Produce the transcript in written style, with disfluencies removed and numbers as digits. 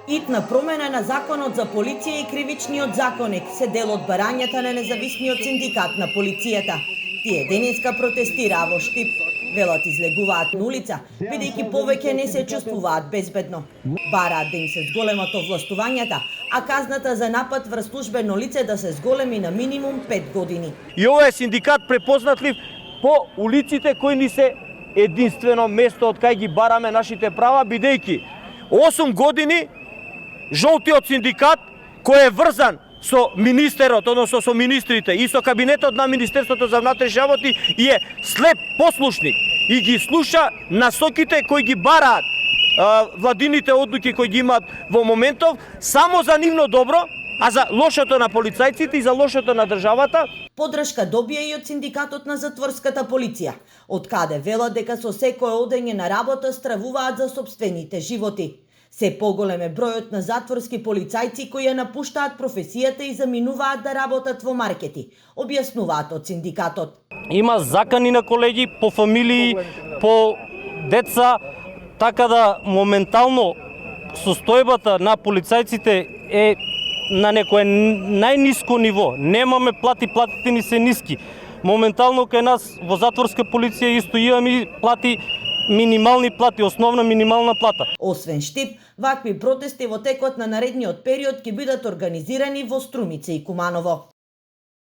Итна промена на законот за полиција и кривичниот законник се дел од барањата на независниот синдикат на полицијата. Тие денеска протестираа во Штип. Велат излегуваат на улица, бидејќи повеќе не се чувствуваат безбедно. Бараат да им се зголемат овластувањата, а казната за напад врз службено лице да се зголеми на минимум 5 години. И ова е синдикат препознатлив по улиците кои ни се единствено место од кај ги бараме нашите права, бидејќи 8 години жолтиот синдикат кој е врзан со министерот, односно со министрите и со кабинетот на Министерството за внатрешни работи и е слеп послушник и ги слуша насоките кои ги бараат владините одлуки кои ги имаат во моментов само за нивно добро, а за лошото на полицајците и за лошото на државата. Подршка добија и од синдикатот на затворската полиција, од каде велат дека со секое одење на работа стравуваат за сопствените животи. Се поголем е бројот на затворски полицајци кои ја напуштаат професијата и заминуваат да работат во маркети, објаснуваат од синдикатот. Има закани на колеги по фамилии, по деца, така да моментално состојбата на полицајците е на некое најниско ниво. Немаме плати, платите ни се ниски. Моментално кај нас во затворска полиција исто имаме плати, минимални плати, основна минимална плата. Освен Штип, вакви протести во текот на наредниот период ќе бидат организирани во Струмица и Куманово.